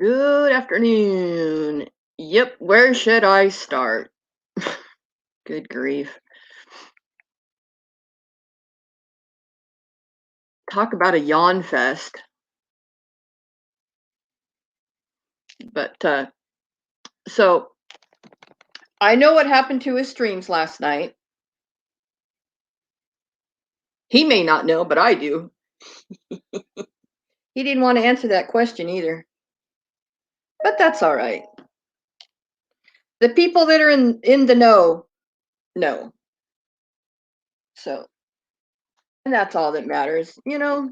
Good afternoon. Yep, where should I start? Good grief. Talk about a yawn fest. But so I know what happened to his streams last night. He may not know, but I do. He didn't want to answer that question either. But that's all right. The people that are in the know. So, and that's all that matters, you know.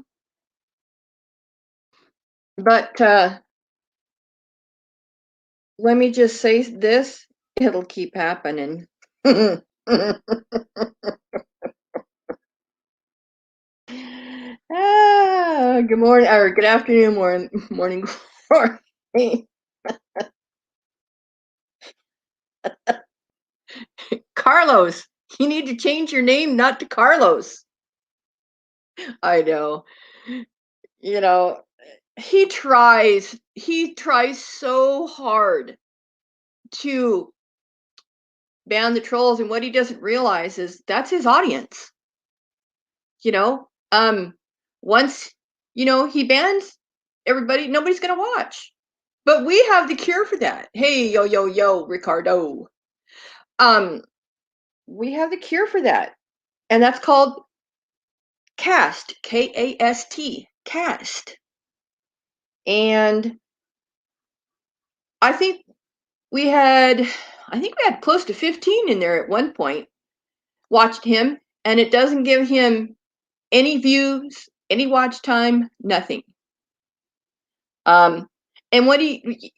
But let me just say this, it'll keep happening. Good morning or good afternoon, morning. Carlos, you need to change your name not to Carlos. I know. You know, he tries so hard to ban the trolls, and what he doesn't realize is that's his audience. You know, once he bans everybody, nobody's gonna watch. But we have the cure for that. Hey, yo, Ricardo. We have the cure for that, and that's called cast. K-A-S-T. Cast. And I think we had close to 15 in there at one point watched him, and it doesn't give him any views, any watch time, nothing. And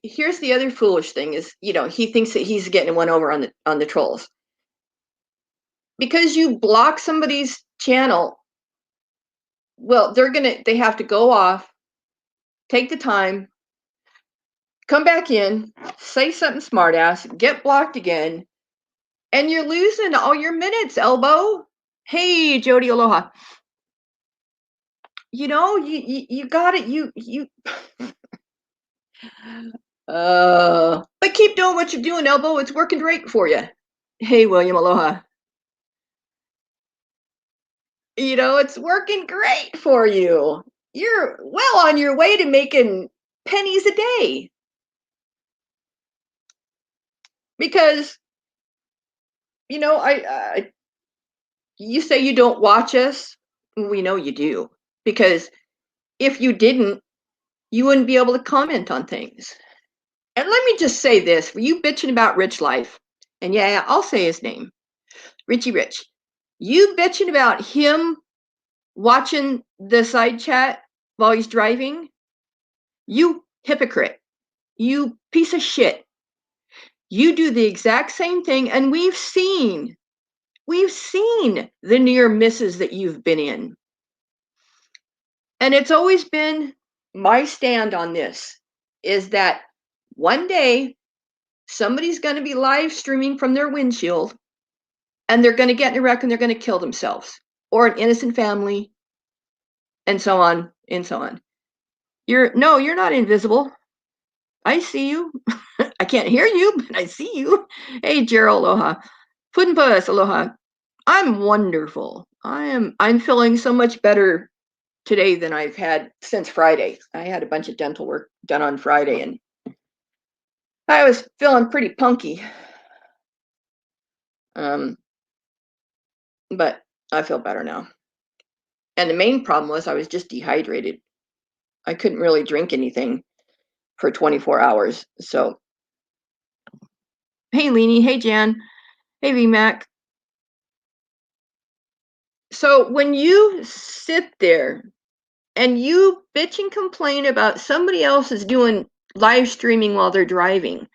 here's the other foolish thing is, he thinks that he's getting one over on the trolls. Because you block somebody's channel, well, they have to go off, take the time, come back in, say something smart ass, get blocked again, and you're losing all your minutes, ELBO. Hey, Jody, aloha. You got it. But keep doing what you're doing, ELBO. It's working great for you. Hey, William, aloha. It's working great for you. You're well on your way to making pennies a day. Because, you say you don't watch us. We know you do. Because if you didn't, you wouldn't be able to comment on things. And let me just say this, for you bitching about Rich Life, and yeah, I'll say his name, Richie Rich. You bitching about him watching the side chat while he's driving, you hypocrite, you piece of shit. You do the exact same thing, and we've seen the near misses that you've been in. And it's always been my stand on this, is that one day somebody's going to be live streaming from their windshield, and they're going to get in a wreck and they're going to kill themselves, or an innocent family, and so on and so on. You're not invisible. I see you. I can't hear you, but I see you. Hey, Gerald, aloha. Puddin'Puss, aloha. I'm wonderful. I'm feeling so much better today than I've had since Friday. I had a bunch of dental work done on Friday, and I was feeling pretty punky. But I feel better now. And the main problem was I was just dehydrated. I couldn't really drink anything for 24 hours. So, hey, Leanie. Hey, Jan. Hey, VMAC. So when you sit there and you bitch and complain about somebody else is doing live streaming while they're driving,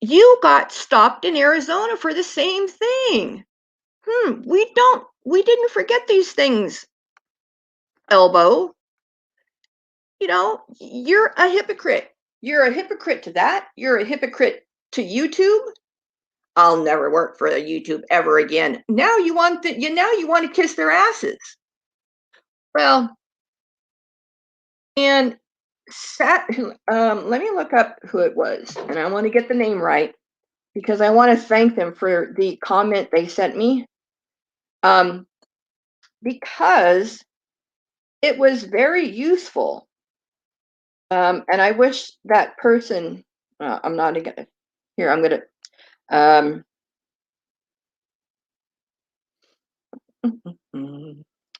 you got stopped in Arizona for the same thing. We didn't forget these things, ELBO. You're a hypocrite. You're a hypocrite to that. You're a hypocrite to YouTube. I'll never work for YouTube ever again. Now you want to kiss their asses. Well, and Let me look up who it was, and I want to get the name right because I want to thank them for the comment they sent me. Because it was very useful. And I wish that person, I'm not gonna, here, I'm gonna,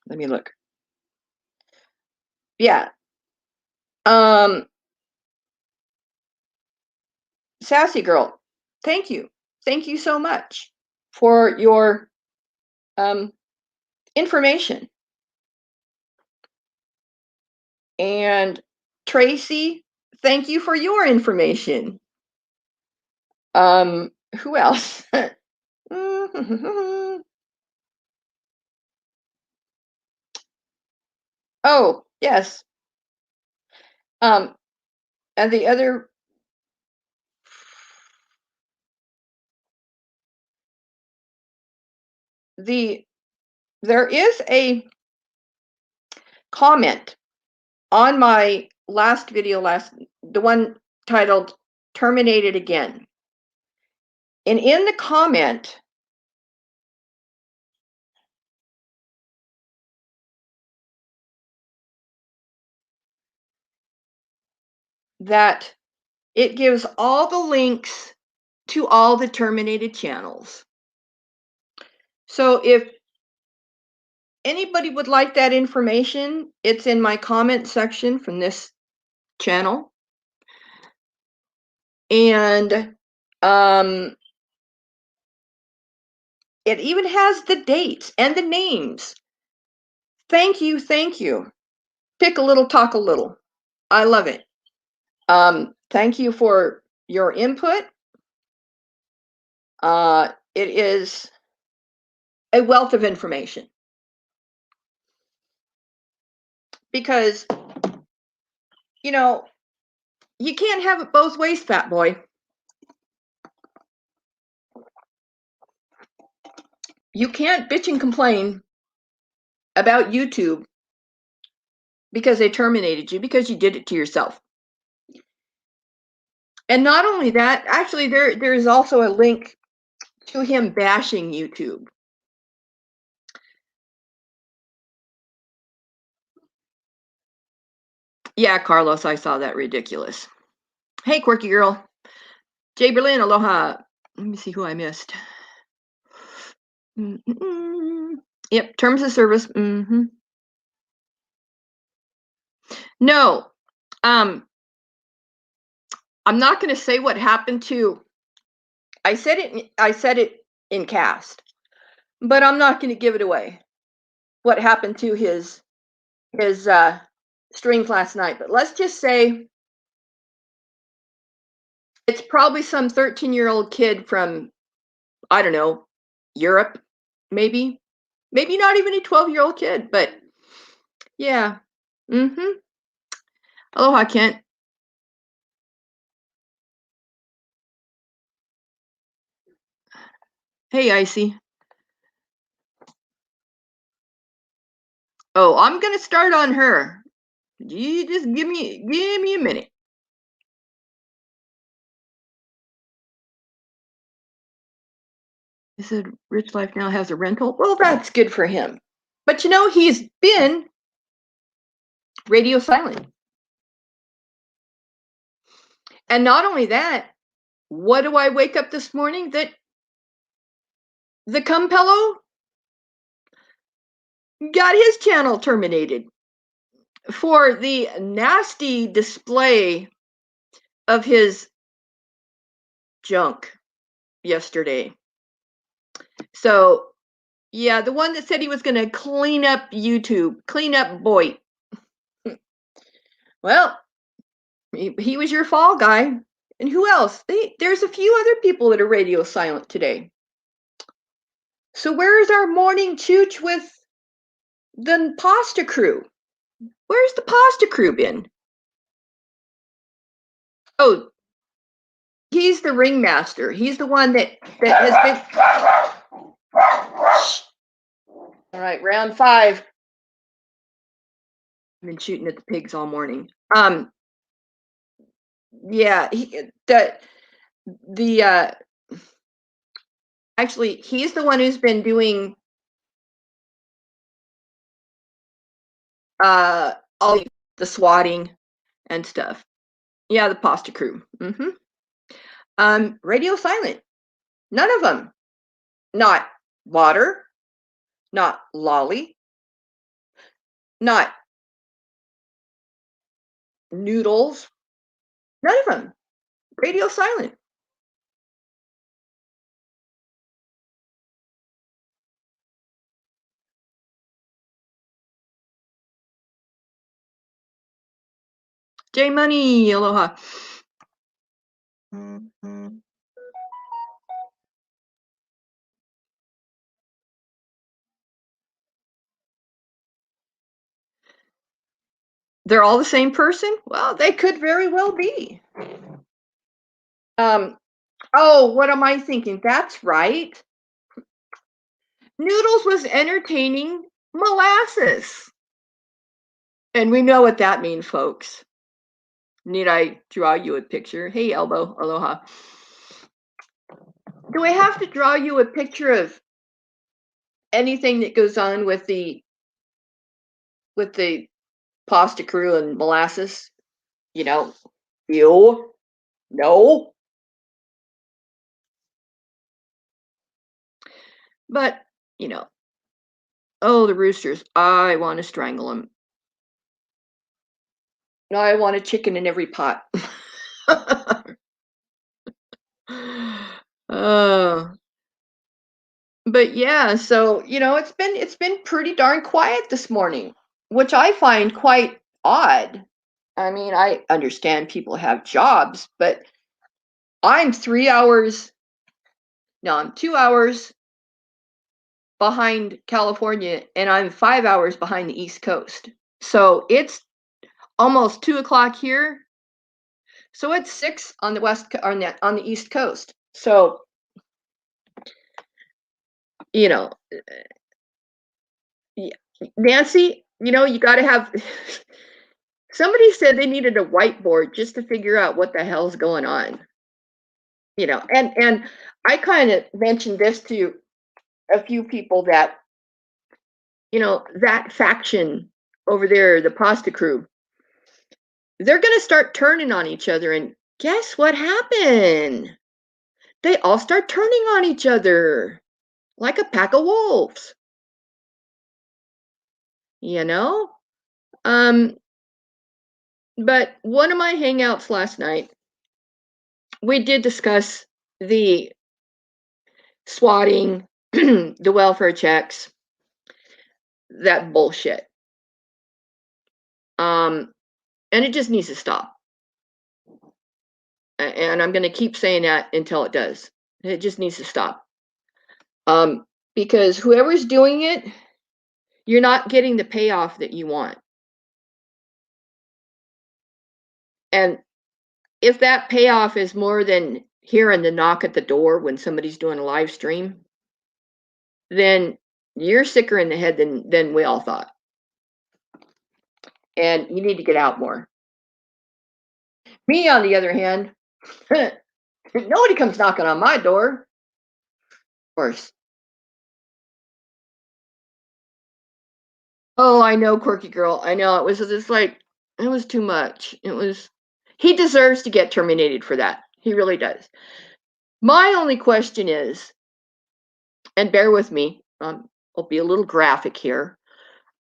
let me look. Yeah. Um, Sassy girl, thank you. Thank you so much for your information. And Tracy, thank you for your information. Who else? Oh, yes. And the other, there is a comment on my last video, the one titled "Terminated Again," and in the comment, that it gives all the links to all the terminated channels. So if anybody would like that information, it's in my comment section from this channel. And it even has the dates and the names. Thank you, thank you. Pick a little, talk a little. I love it. Thank you for your input. It is a wealth of information. Because, you know, you can't have it both ways, fat boy. You can't bitch and complain about YouTube because they terminated you because you did it to yourself. And not only that, actually there's also a link to him bashing YouTube. Yeah, Carlos, I saw that. Ridiculous. Hey, quirky girl. Jay Berlin, aloha. Let me see who I missed. Yep, terms of service. No, I'm not going to say what happened to. I said it in cast, but I'm not going to give it away. What happened to his streams last night? But let's just say it's probably some 13-year-old kid from, I don't know, Europe, maybe not even a 12-year-old kid, but yeah. Aloha, Kent. Hey, Icy. Oh, I'm gonna start on her. You just give me a minute. He said Rich Life now has a rental. Well, that's good for him. But you know, he's been radio silent. And not only that, what do I wake up this morning? That the CUMELLO got his channel terminated for the nasty display of his junk yesterday. So yeah, the one that said he was going to clean up YouTube, clean up Boyd. Well, he was your fall guy. And who else? There's a few other people that are radio silent today. So where's our morning chooch with the pasta crew? Where's the pasta crew been? Oh, he's the ringmaster. He's the one that has been. All right, round 5. I've been shooting at the pigs all morning. Yeah, the actually he's the one who's been doing all the swatting and stuff. Yeah, the pasta crew. Radio silent. None of them. Not water, not lolly, not noodles. None of them. Radio silent. J Money, aloha. They're all the same person? Well, they could very well be. Oh, what am I thinking? That's right. Noodles was entertaining molasses. And we know what that means, folks. Need I draw you a picture? Hey, ELBO, aloha. Do I have to draw you a picture of anything that goes on with the pasta crew and molasses? You know, you no. But, you know, oh, the roosters. I want to strangle them. No, I want a chicken in every pot. uh, but yeah, so it's been pretty darn quiet this morning, which I find quite odd. I mean, I understand people have jobs, but I'm 3 hours, no, I'm 2 hours behind California, and I'm 5 hours behind the East Coast. So it's almost 2 o'clock here. So it's 6 on the on the East Coast. So, you know, Nancy, you got to have. Somebody said they needed a whiteboard just to figure out what the hell's going on. And I kind of mentioned this to a few people that that faction over there, the pasta crew, they're going to start turning on each other. And guess what happened? They all start turning on each other like a pack of wolves. You know? But one of my hangouts last night, we did discuss the swatting, the welfare checks, that bullshit. And it just needs to stop. And I'm going to keep saying that until it does. It just needs to stop. Because whoever's doing it, you're not getting the payoff that you want. And if that payoff is more than hearing the knock at the door when somebody's doing a live stream, then you're sicker in the head than we all thought. And you need to get out more. Me, on the other hand, nobody comes knocking on my door. Of course. Oh, I know, quirky girl. I know. It was just like, it was too much. He deserves to get terminated for that. He really does. My only question is, and bear with me, I'll be a little graphic here.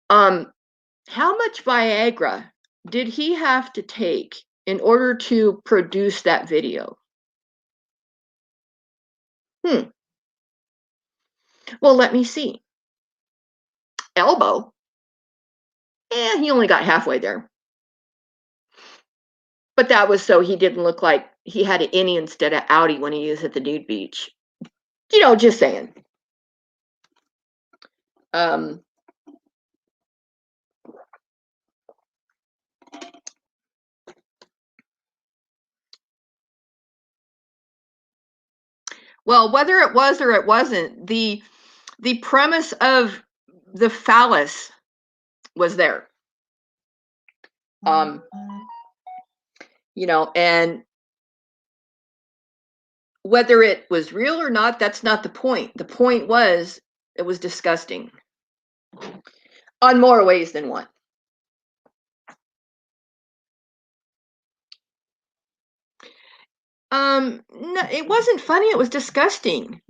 How much Viagra did he have to take in order to produce that video? Well, let me see. ELBO. He only got halfway there. But that was so he didn't look like he had an innie instead of outie when he was at the nude beach. Just saying. Well, whether it was or it wasn't, the premise of the phallus was there. And whether it was real or not, that's not the point. The point was it was disgusting on more ways than one. No, it wasn't funny. It was disgusting.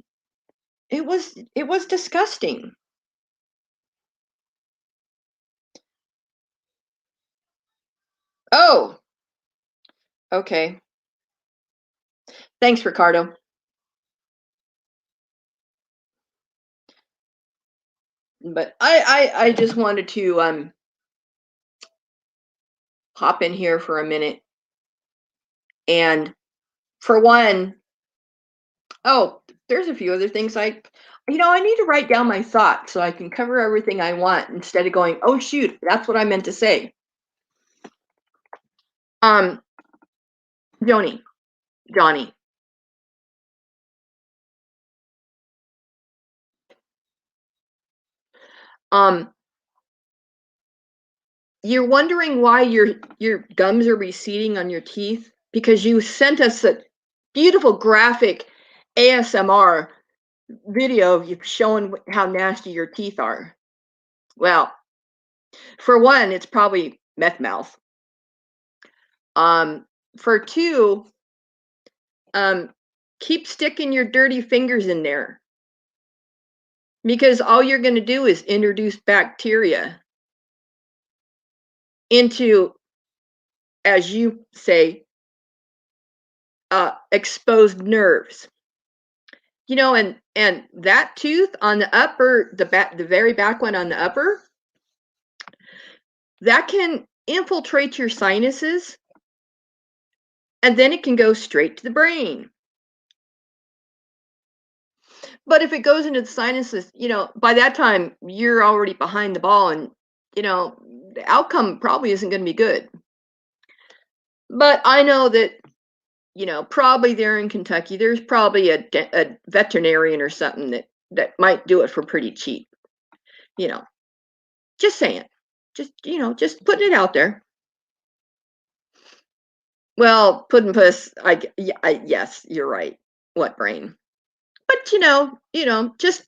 It was disgusting. Oh, okay. Thanks, Ricardo. But I just wanted to hop in here for a minute. And for one, oh, there's a few other things I need to write down my thoughts so I can cover everything I want instead of going, oh shoot, that's what I meant to say. Um, Johnny. Um, you're wondering why your gums are receding on your teeth because you sent us a beautiful graphic ASMR video of you showing how nasty your teeth are. Well, for one, it's probably meth mouth. For two, keep sticking your dirty fingers in there because all you're going to do is introduce bacteria into, as you say, exposed nerves. And that tooth on the upper, the very back one on the upper, that can infiltrate your sinuses, and then it can go straight to the brain. But if it goes into the sinuses, by that time you're already behind the ball, and the outcome probably isn't going to be good. But I know that probably there in Kentucky, there's probably a veterinarian or something that might do it for pretty cheap. Just saying, just putting it out there. Well, puddin' puss, yes, you're right. What brain? But just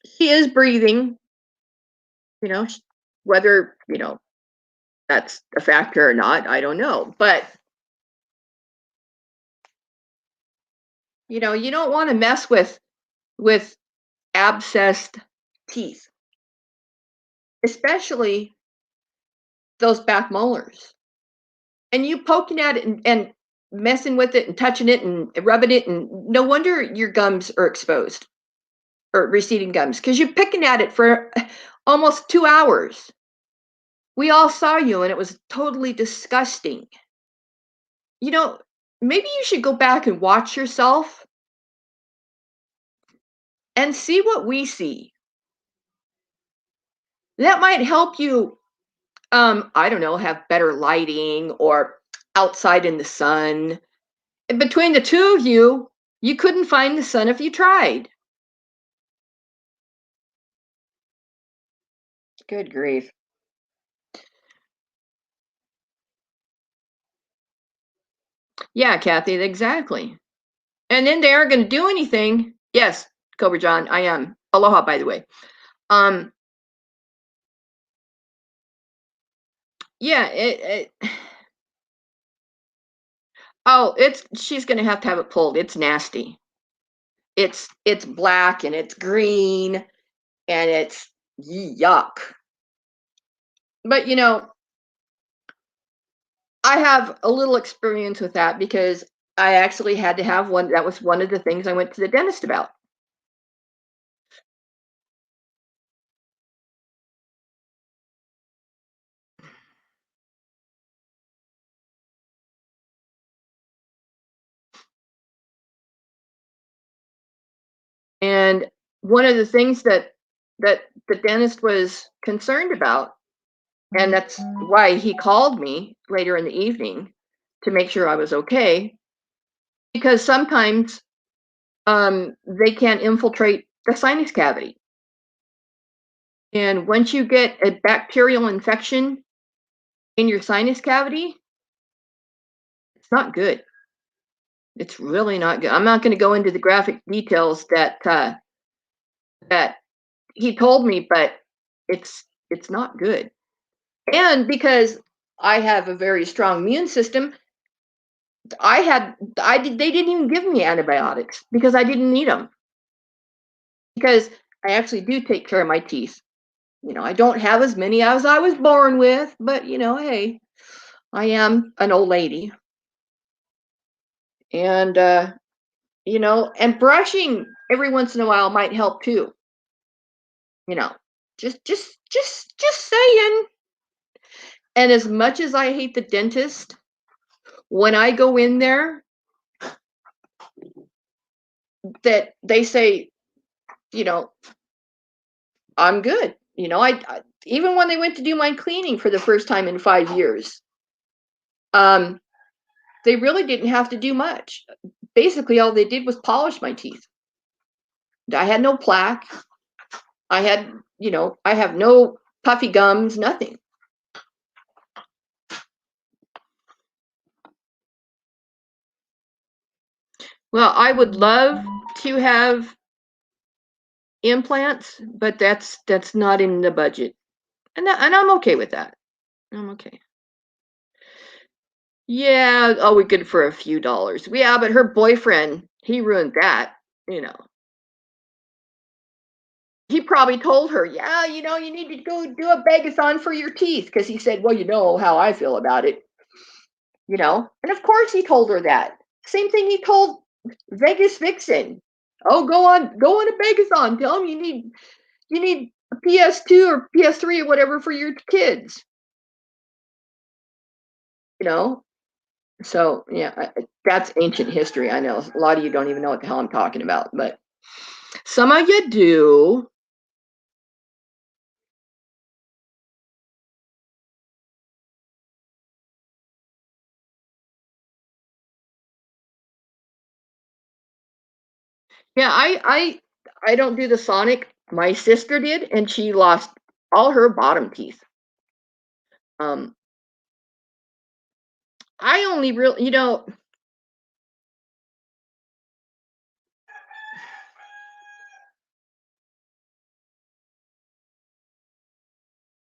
she is breathing. Whether that's a factor or not, I don't know. But you don't want to mess with abscessed teeth, especially those back molars. And you poking at it and messing with it and touching it and rubbing it, and no wonder your gums are exposed or receding gums because you're picking at it for almost 2 hours. We all saw you, and it was totally disgusting. Maybe you should go back and watch yourself and see what we see. That might help you, I don't know, have better lighting or outside in the sun. And between the two of you, you couldn't find the sun if you tried. Good grief. Yeah, Kathy, exactly. And then they aren't going to do anything. Yes, Cobra John, I am. Aloha, by the way. Um, yeah, she's going to have it pulled. It's nasty. It's black and it's green and it's yuck. But I have a little experience with that because I actually had to have one. That was one of the things I went to the dentist about. And one of the things that the dentist was concerned about, and that's why he called me later in the evening to make sure I was okay, because sometimes they can infiltrate the sinus cavity. And once you get a bacterial infection in your sinus cavity, not good. It's really not good. I'm not going to go into the graphic details that he told me, but it's not good. And because I have a very strong immune system, they didn't even give me antibiotics because I didn't need them. Because I actually do take care of my teeth. I don't have as many as I was born with, but hey, I am an old lady. And and brushing every once in a while might help too. Just saying. And as much as I hate the dentist, when I go in there, that they say, I'm good. I even when they went to do my cleaning for the first time in 5 years, they really didn't have to do much. Basically, all they did was polish my teeth. I had no plaque. I have no puffy gums, nothing. Well, I would love to have implants, but that's not in the budget. And I'm okay with that. I'm okay. Yeah, oh, we good for a few dollars. Yeah, but her boyfriend, he ruined that, you know. He probably told her, yeah, you need to go do a begathon for your teeth, because he said, well, you know how I feel about it, And of course he told her that. Same thing he told Vegas Vixen. Oh, go on a begathon. Tell him you need a PS2 or PS3 or whatever for your kids. So yeah, that's ancient history. I know a lot of you don't even know what the hell I'm talking about, but some of you do. Yeah, I don't do the Sonic. My sister did, and she lost all her bottom teeth. Um, I only really,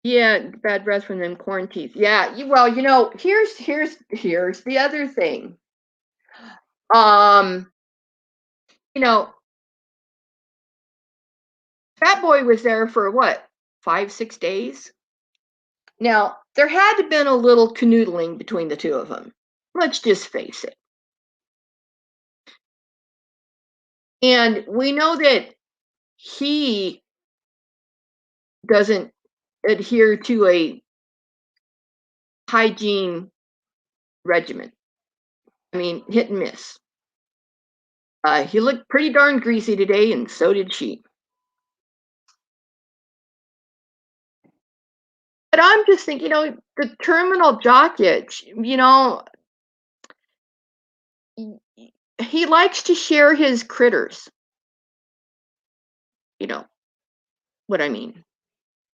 yeah, bad breath from them corn teeth. Yeah, well, here's the other thing. Um, you know, Fat Boy was there for what, 5, 6 days? Now, there had to have been a little canoodling between the two of them. Let's just face it. And we know that he doesn't adhere to a hygiene regimen. I mean, hit and miss. He looked pretty darn greasy today, and so did she. But I'm just thinking, the terminal jock itch, he likes to share his critters. You know what I mean.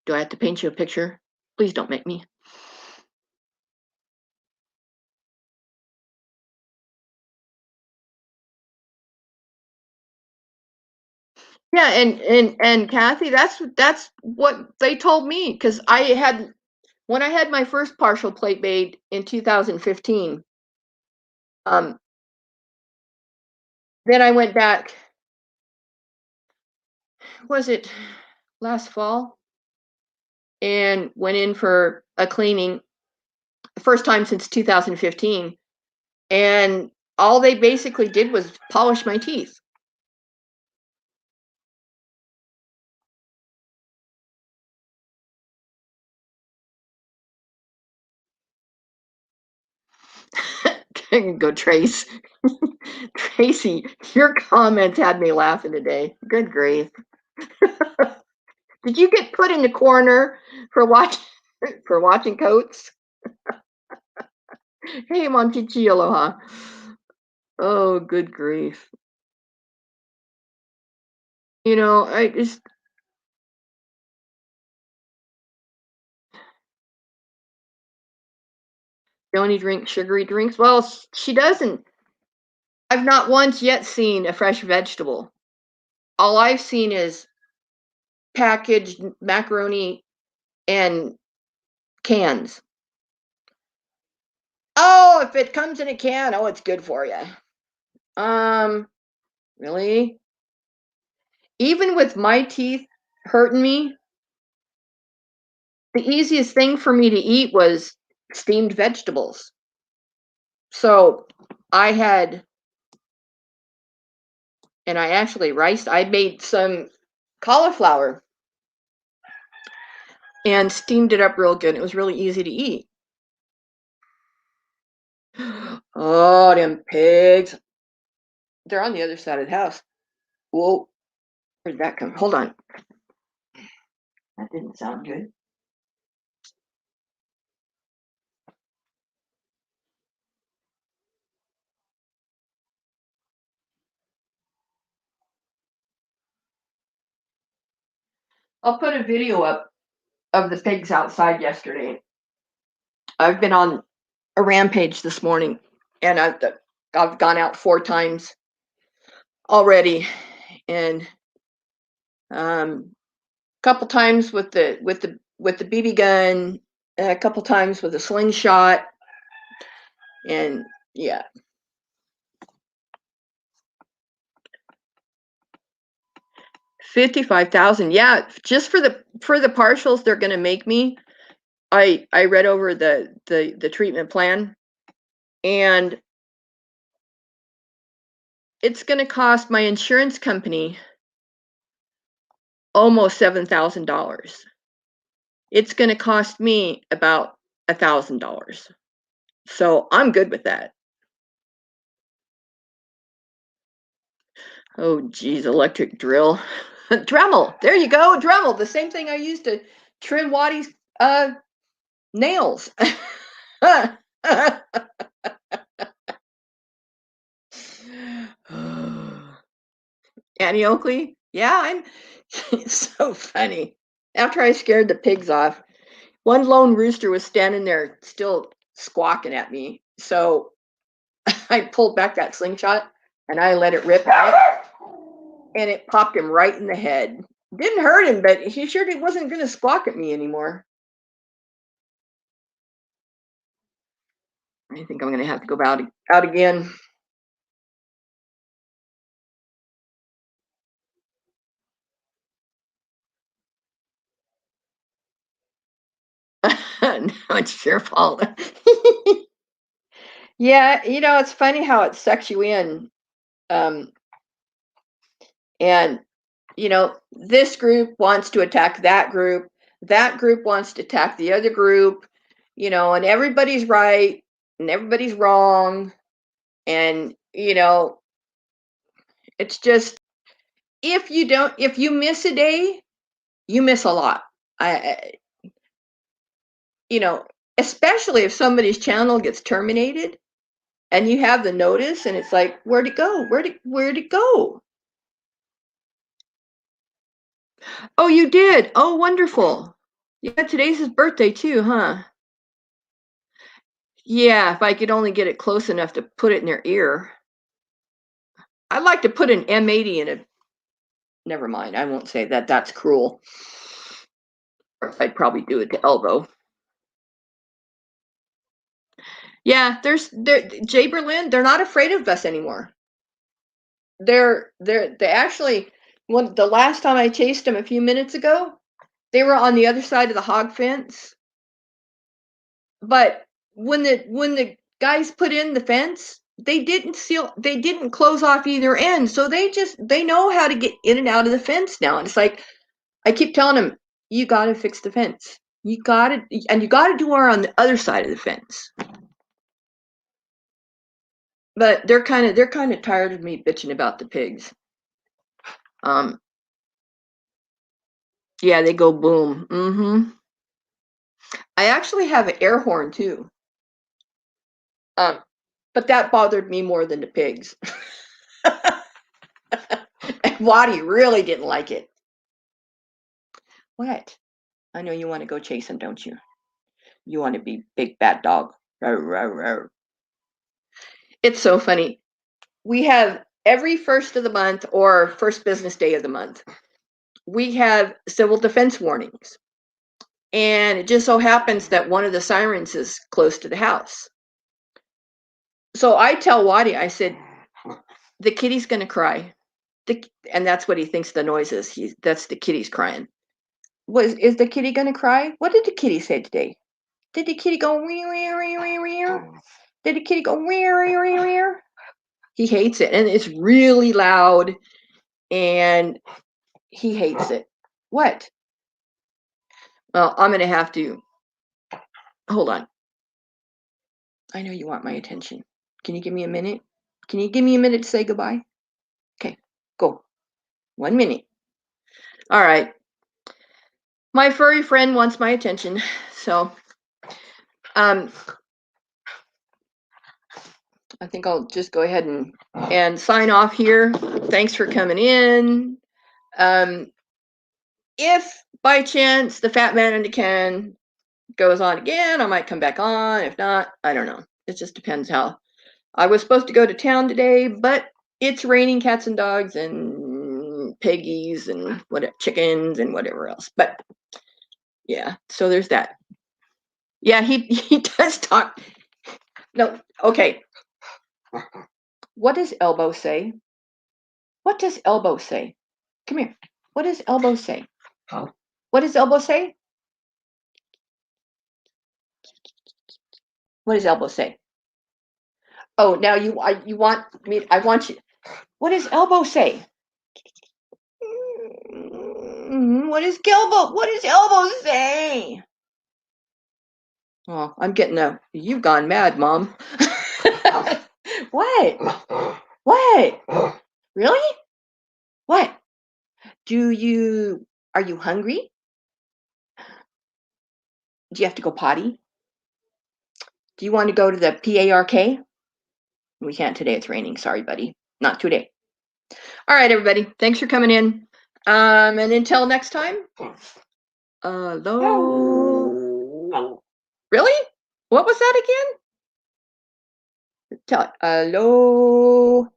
Do I have to paint you a picture? Please don't make me. Yeah, and Kathy, that's what they told me, because when I had my first partial plate made in 2015, then I went back, was it last fall, and went in for a cleaning, the first time since 2015, and all they basically did was polish my teeth. Go Trace. Tracy, your comments had me laughing today. Good grief. Did you get put in the corner for watching Coats? Hey, Montichi, aloha. Oh, good grief. I just, Joni drinks sugary drinks. Well, she doesn't. I've not once yet seen a fresh vegetable. All I've seen is packaged macaroni and cans. Oh, if it comes in a can, oh, it's good for you. Really? Even with my teeth hurting me, the easiest thing for me to eat was steamed vegetables. So I had, and I made some cauliflower and steamed it up real good. It was really easy to eat. Oh, them pigs. They're on the other side of the house. Whoa, where'd that come? Hold on. That didn't sound good. I'll put a video up of the pigs outside yesterday. I've been on a rampage this morning, and I've gone out 4 times already, and a couple times with the BB gun, a couple times with a slingshot, and yeah. $55,000. Yeah, just for the partials they're going to make me. I read over the treatment plan, and it's going to cost my insurance company almost $7,000. It's going to cost me about $1,000. So I'm good with that. Oh, geez, electric drill. Dremel. There you go, Dremel. The same thing I used to trim Wattie's nails. Annie Oakley? Yeah, I'm it's so funny. After I scared the pigs off, one lone rooster was standing there still squawking at me. So I pulled back that slingshot and I let it rip out, and it popped him right in the head. Didn't hurt him, but he sure wasn't going to squawk at me anymore. I think I'm going to have to go out again. No, it's your fault. Yeah, it's funny how it sucks you in. And this group wants to attack that group wants to attack the other group, and everybody's right and everybody's wrong, and it's just, if you miss a day, you miss a lot. I Especially if somebody's channel gets terminated and you have the notice, and it's like, where'd it go? Where'd it go? Oh, you did? Oh, wonderful. Yeah, today's his birthday too, huh? Yeah, if I could only get it close enough to put it in their ear. I'd like to put an M80 in it. Never mind, I won't say that. That's cruel. I'd probably do it to elbow. Yeah, they're Jay Berlin, they're not afraid of us anymore. They actually, the last time I chased them a few minutes ago, they were on the other side of the hog fence. But when the guys put in the fence, they didn't close off either end. So they know how to get in and out of the fence now. And it's like, I keep telling them, you got to fix the fence. You got to do more on the other side of the fence. But they're kind of tired of me bitching about the pigs. Yeah, they go boom. Mm-hmm. I actually have an air horn too. But that bothered me more than the pigs. And Wattie really didn't like it. What? I know you want to go chase him, don't you? You want to be big bad dog. It's so funny. We have every first of the month or first business day of the month, we have civil defense warnings. And it just so happens that one of the sirens is close to the house. So I tell Waddy, I said, the kitty's going to cry. And that's what he thinks the noise is. That's the kitty's crying. Is the kitty going to cry? What did the kitty say today? Did the kitty go rear, rear, rear, rear? Did the kitty go rear, rear, rear, rear? He hates it, and it's really loud, and he hates it. What? Well, I'm going to have to, hold on. I know you want my attention. Can you give me a minute? Can you give me a minute to say goodbye? Okay, go. 1 minute. All right. My furry friend wants my attention, so I think I'll just go ahead and sign off here. Thanks for coming in. If by chance the Fat Man in the Can goes on again, I might come back on. If not, I don't know. It just depends how. I was supposed to go to town today, but it's raining cats and dogs and piggies and chickens and whatever else. But yeah, so there's that. Yeah, he does talk. No, okay. What does ELBO say? What does ELBO say? Come here. What does ELBO say? What does ELBO say? What does ELBO say? Oh, now you want me? I want you. What does ELBO say? What does ELBO? What does ELBO say? Oh, I'm getting you've gone mad, Mom. What? What? Really? What? Are you hungry? Do you have to go potty? Do you want to go to the PARK? We can't today. It's raining. Sorry, buddy. Not today. All right, everybody. Thanks for coming in. And until next time. Hello. Really? What was that again? Tell it. Hello.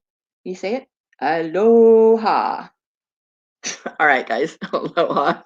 You say it? Aloha. All right, guys. Aloha.